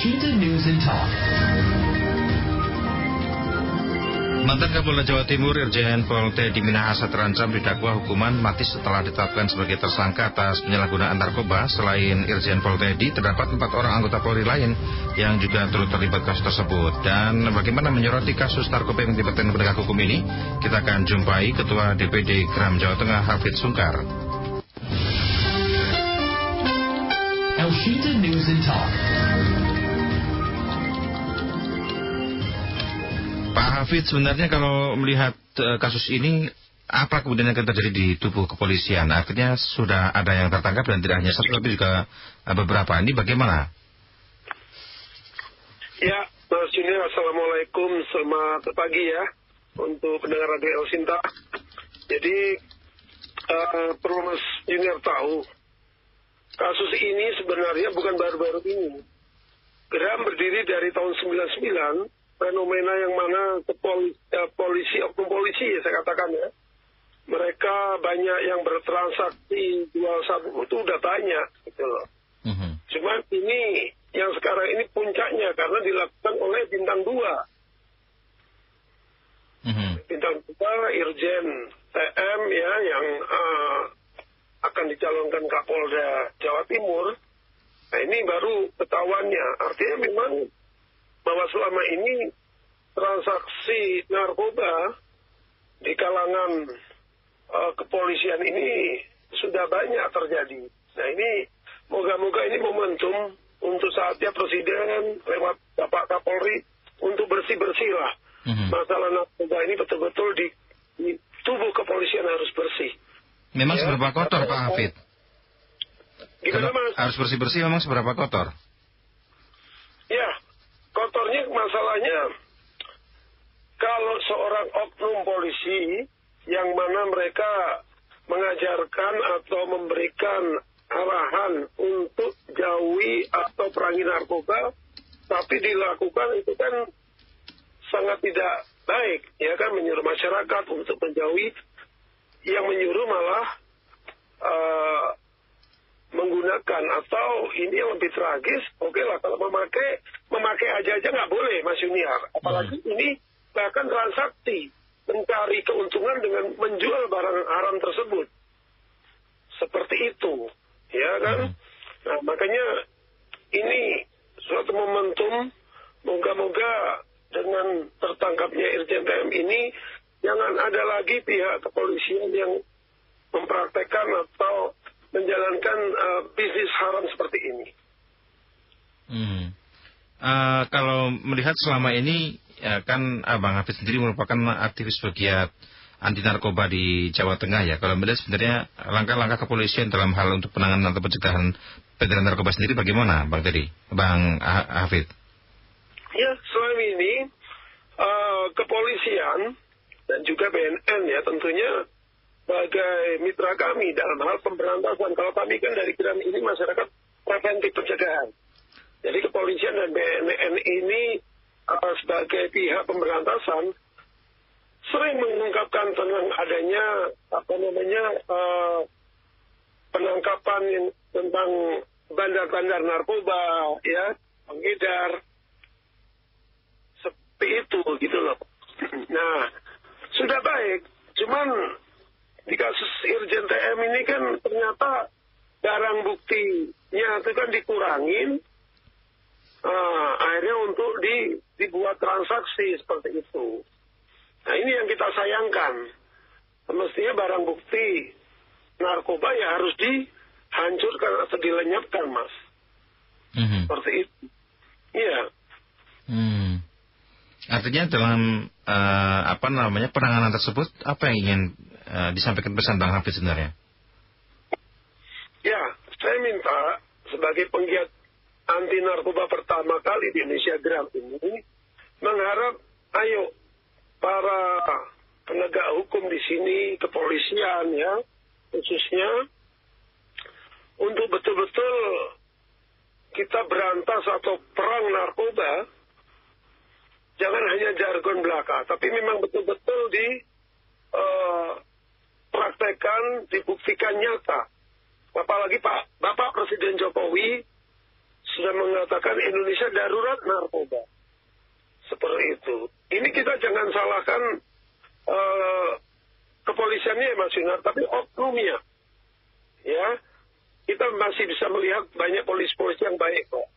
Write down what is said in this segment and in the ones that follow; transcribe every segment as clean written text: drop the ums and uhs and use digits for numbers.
Elshita News and Talk. Mantan Kapolda Jawa Timur Irjen Pol Teddy Minahasa terancam didakwa hukuman mati setelah ditetapkan sebagai tersangka atas penyalahgunaan narkoba. Selain Irjen Pol Teddy, terdapat 4 orang anggota Polri lain yang juga turut terlibat kasus tersebut. Dan bagaimana menyoroti kasus narkoba yang melibatkan penegak hukum ini, kita akan jumpai Ketua DPD Gram Jawa Tengah Hafidz Sungkar. Elshita News and Talk. Pak Hafidz, sebenarnya kalau melihat kasus ini, apa kemudian yang akan terjadi di tubuh kepolisian? Artinya sudah ada yang tertangkap dan tidak hanya satu, tapi juga beberapa. Ini bagaimana? Ya, Mas Junior, Assalamualaikum, selamat pagi ya untuk pendengar Radio Elshita. Jadi, perlu Mas Junior tahu, kasus ini sebenarnya bukan baru-baru ini. Gram berdiri dari tahun 99, fenomena yang mana oknum polisi ya saya katakan ya, mereka banyak yang bertransaksi jual sabu itu udah banyak gitu loh. Cuman ini yang sekarang ini puncaknya karena dilakukan oleh bintang 2. Bintang 2 Irjen TM ya yang akan dicalonkan Kapolda Jawa Timur. Nah ini baru ketahuannya, artinya memang bahwa selama ini transaksi narkoba di kalangan kepolisian ini sudah banyak terjadi. Nah ini moga-moga ini momentum untuk saatnya Presiden lewat Bapak Kapolri untuk bersih-bersih lah. Masalah narkoba ini betul-betul di tubuh kepolisian harus bersih. Memang ya, seberapa kotor Pak Hafidz? Gimana Mas? Harus bersih-bersih memang seberapa kotor? Ya, kotornya masalahnya kalau seorang oknum polisi yang mana mereka mengajarkan atau memberikan arahan untuk jauhi atau perangi narkoba, tapi dilakukan itu kan sangat tidak baik, ya kan, menyuruh masyarakat untuk menjauhi, yang menyuruh malah menggunakan, atau ini yang lebih tragis, oke lah kalau memakai aja nggak boleh Mas Junior, apalagi ini bahkan transaksi mencari keuntungan dengan menjual barang haram tersebut, seperti itu ya kan. Nah makanya ini suatu momentum, moga-moga dengan tertangkapnya Irjen TM ini jangan ada lagi pihak kepolisian yang mempraktekkan atau menjalankan bisnis haram seperti ini. Kalau melihat selama ini ya kan Abang Hafidz sendiri merupakan aktivis pegiat anti narkoba di Jawa Tengah ya. Kalau melihat sebenarnya langkah-langkah kepolisian dalam hal untuk penanganan atau pencegahan peredaran narkoba sendiri bagaimana Bang Hafidz? Ya, selama ini kepolisian dan juga BNN ya tentunya sebagai mitra kami dalam hal pemberantasan. Kalau kami kan dari Gram ini masyarakat preventif pencegahan. Jadi kepolisian dan BNN ini sebagai pihak pemberantasan sering mengungkapkan tentang adanya penangkapan yang tentang bandar-bandar narkoba ya, pengedar seperti itu gitu loh. Nah, sudah baik. Cuman di kasus Irjen TM ini kan ternyata barang buktinya itu kan dikurangin, akhirnya untuk dibuat transaksi seperti itu. Nah ini yang kita sayangkan. Semestinya barang bukti narkoba ya harus dihancurkan atau dilenyapkan, Mas. Seperti itu. Iya. Artinya dalam penanganan tersebut apa yang ingin disampaikan pesan Bang Hafidz sebenarnya? Ya, saya minta sebagai penggiat anti narkoba pertama kali di Indonesia Gram ini mengharap ayo para penegak hukum di sini, kepolisian ya khususnya, untuk betul-betul kita berantas atau perang narkoba. Jangan hanya jargon belaka, tapi memang betul-betul dipraktekkan, dibuktikan nyata. Apalagi Bapak Presiden Jokowi sudah mengatakan Indonesia darurat narkoba. Seperti itu. Ini kita jangan salahkan kepolisiannya Mas Yunar, tapi oknumnya. Ya, kita masih bisa melihat banyak polisi-polisi yang baik kok.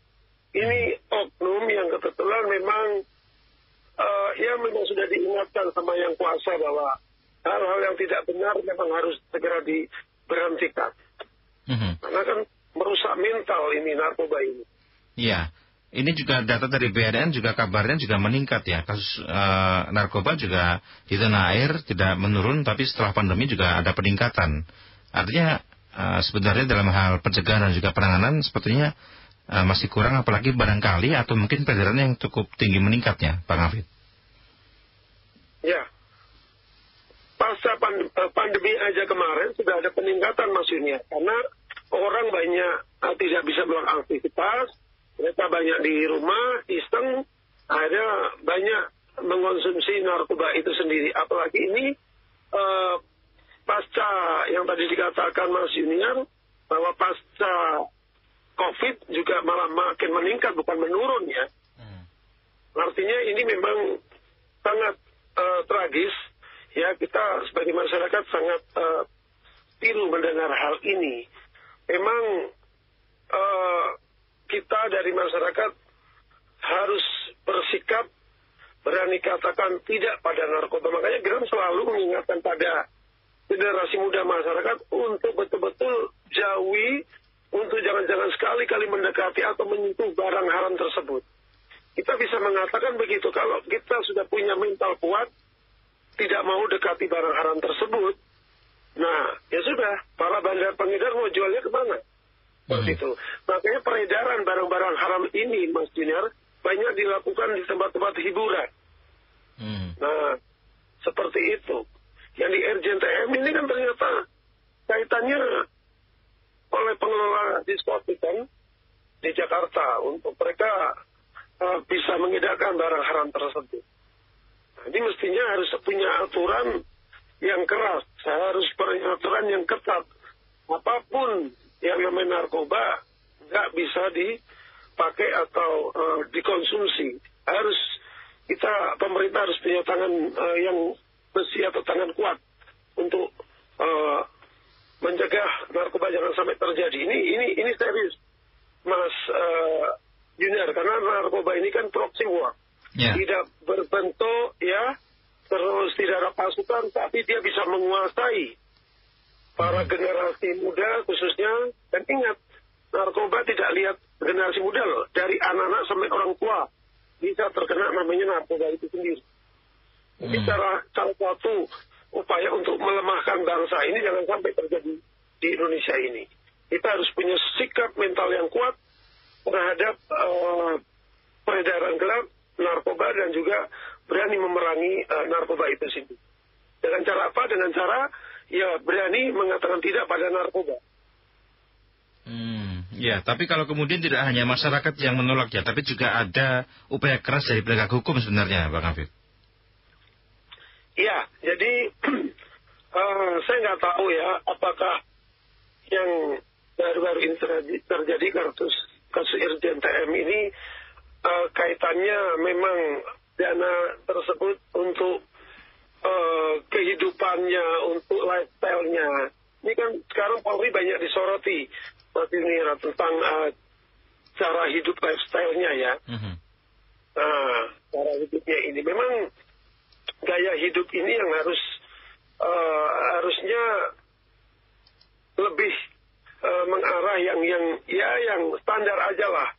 Ini oknum yang kebetulan memang memang sudah diingatkan sama yang kuasa bahwa hal-hal yang tidak benar memang harus segera diberhentikan. Karena kan merusak mental ini narkoba ini. Iya, ini juga data dari BNN juga kabarnya juga meningkat ya. Kasus narkoba juga di tanah air tidak menurun, tapi setelah pandemi juga ada peningkatan. Artinya sebenarnya dalam hal pencegahan dan juga penanganan sepertinya masih kurang, apalagi barangkali atau mungkin peredarannya yang cukup tinggi meningkatnya, Bang Hafid. Ya, pasca pandemi aja kemarin sudah ada peningkatan Mas Yunia, karena orang banyak tidak bisa melakukan aktivitas, mereka banyak di rumah, iseng, ada banyak mengonsumsi narkoba itu sendiri. Apalagi ini pasca yang tadi dikatakan Mas Yuniar, bahwa pasca COVID juga malah makin meningkat, bukan menurun ya. Artinya ini memang sangat tragis, ya, kita sebagai masyarakat sangat pilu mendengar hal ini. Memang kita dari masyarakat harus bersikap berani katakan tidak pada narkoba. Makanya Gram selalu mengingatkan pada generasi muda masyarakat untuk betul-betul jauhi, untuk jangan-jangan sekali-kali mendekati atau menyentuh barang haram tersebut. Kita bisa mengatakan begitu, kalau kita sudah punya mental kuat, tidak mau dekati barang haram tersebut, nah ya sudah, para bandar pengedar mau jualnya kemana? Seperti itu. Makanya peredaran barang-barang haram ini, Mas Junior, banyak dilakukan di tempat-tempat hiburan. Nah, seperti itu. Yang di Irjen TM ini kan ternyata kaitannya oleh pengelola diskotik kan di Jakarta untuk mereka bisa mengedarkan barang haram tersebut. Nah, ini mestinya harus punya aturan yang keras, harus punya aturan yang ketat. Apapun yang namanya narkoba nggak bisa dipakai atau dikonsumsi. Harus pemerintah harus punya tangan yang besi atau tangan kuat untuk mencegah narkoba jangan sampai terjadi. Ini serius, Mas Junior, karena narkoba ini kan proxy war, tidak berbentuk ya, terus tidak ada pasukan, tapi dia bisa menguasai para generasi muda khususnya. Dan ingat, narkoba tidak lihat generasi muda loh, dari anak-anak sampai orang tua bisa terkena namanya narkoba itu sendiri. Jadi salah satu upaya untuk melemahkan bangsa ini jangan sampai terjadi di Indonesia ini. Kita harus punya sikap mental yang kuat terhadap peredaran gelap narkoba dan juga berani memerangi narkoba itu sendiri. Dengan cara apa? Dengan cara ya berani mengatakan tidak pada narkoba. Ya, tapi kalau kemudian tidak hanya masyarakat yang menolaknya, tapi juga ada upaya keras dari penegak hukum sebenarnya, Bang Hafid. Ya, jadi saya nggak tahu ya apakah yang baru-baru ini terjadi kasus Irjen TM ini kaitannya memang dana tersebut untuk kehidupannya, untuk lifestyle-nya. Ini kan sekarang Polri banyak disoroti tentang cara hidup lifestyle-nya ya. Nah, cara hidupnya ini memang gaya hidup ini yang harusnya lebih mengarah yang standar aja lah.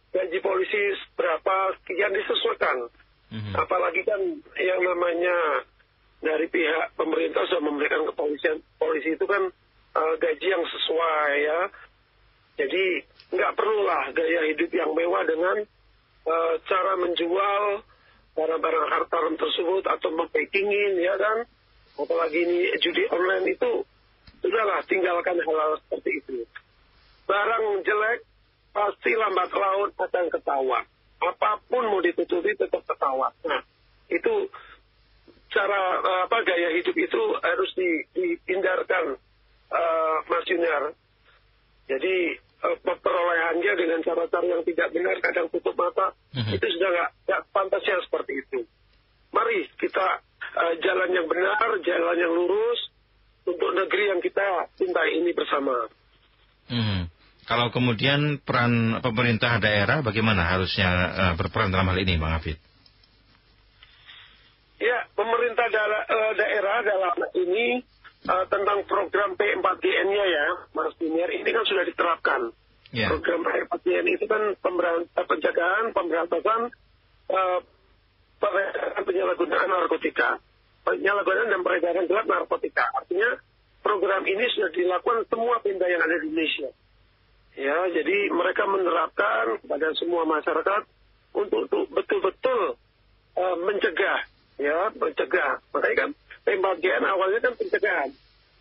Gaji polisi berapa sekian disesuaikan. Apalagi kan yang namanya dari pihak pemerintah sudah memberikan kepolisian, polisi itu kan gaji yang sesuai ya. Jadi nggak perlulah gaya hidup yang mewah dengan cara menjual barang-barang harta haram tersebut atau mempackingin ya kan. Apalagi ini judi online itu, sudahlah tinggalkan hal-hal seperti itu. Barang jelek pasti lambat laun akan ketahuan. Apapun mau ditutupi tetap ketahuan. Nah, itu cara gaya hidup itu harus dihindarkan, Mas Junior. Jadi perolehannya dengan cara-cara yang tidak benar, kadang tutup mata, itu sudah nggak pantasnya seperti itu. Mari kita jalan yang benar, jalan yang lurus untuk negeri yang kita cintai ini bersama. Kalau kemudian peran pemerintah daerah bagaimana harusnya berperan dalam hal ini, Bang Hafid? Ya, pemerintah daerah dalam ini tentang program P4GN-nya ya, Mas Junior, ini kan sudah diterapkan. Yeah. Program P4GN itu kan pencegahan, pemberantasan penyalahgunaan narkotika, penyalahgunaan dan peredaran gelap narkotika. Artinya program ini sudah dilakukan semua Pemda yang ada di Indonesia. Ya, jadi mereka menerapkan kepada semua masyarakat untuk betul-betul mencegah, ya, mencegah. Makanya kan P4GN awalnya kan pencegahan,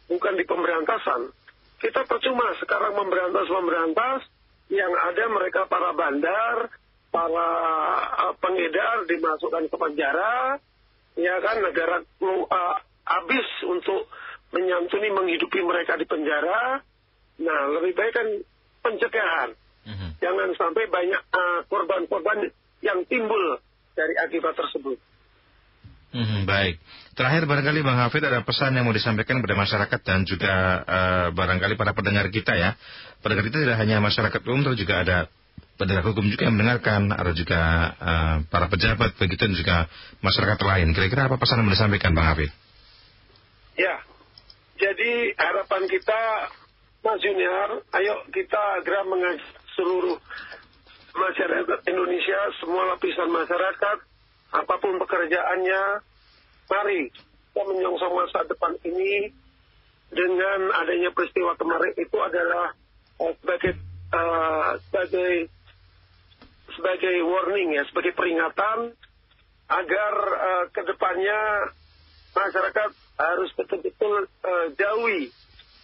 bukan di pemberantasan. Kita percuma sekarang memberantas, yang ada mereka para bandar, para pengedar dimasukkan ke penjara, ya kan, negara habis untuk menyantuni menghidupi mereka di penjara. Nah, lebih baik kan pencegahan. Jangan sampai banyak korban-korban yang timbul dari akibat tersebut. Baik. Terakhir barangkali Bang Hafid ada pesan yang mau disampaikan kepada masyarakat dan juga barangkali para pendengar kita ya. Pendengar kita tidak hanya masyarakat umum, tapi juga ada pendengar hukum juga yang mendengarkan, ada juga para pejabat begitu dan juga masyarakat lain. Kira-kira apa pesan yang mau disampaikan Bang Hafid? Ya, jadi harapan kita Mas Junior, ayo kita segera mengajak seluruh masyarakat Indonesia, semua lapisan masyarakat, apapun pekerjaannya, mari kita menyongsong masa depan ini dengan adanya peristiwa kemarin itu adalah sebagai warning ya, sebagai peringatan agar kedepannya masyarakat harus betul-betul jauhi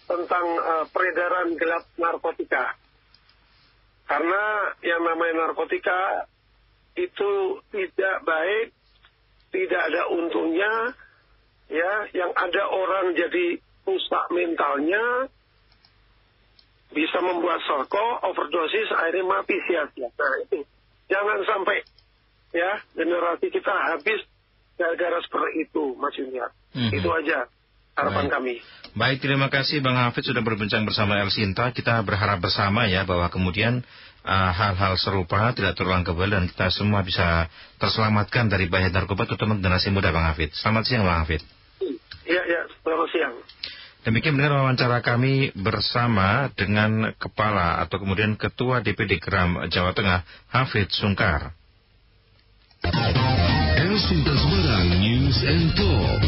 tentang peredaran gelap narkotika. Karena yang namanya narkotika itu tidak baik, tidak ada untungnya, ya. Yang ada orang jadi rusak mentalnya, bisa membuat soko, overdosis, akhirnya mati sia-sia. Nah itu, jangan sampai ya generasi kita habis gara-gara seperti itu, Mas Junior. Itu aja harapan kami. Baik, terima kasih Bang Hafid sudah berbincang bersama El Sinta. Kita berharap bersama ya bahwa kemudian hal-hal serupa tidak terulang kembali dan kita semua bisa terselamatkan dari bahaya narkoba, terutama generasi muda, Bang Hafid. Selamat siang, Bang Hafid. Ya, selamat siang. Demikian benar wawancara kami bersama dengan Kepala atau kemudian Ketua DPD Geram Jawa Tengah, Hafid Sungkar. El Sinta Semarang News and Talk.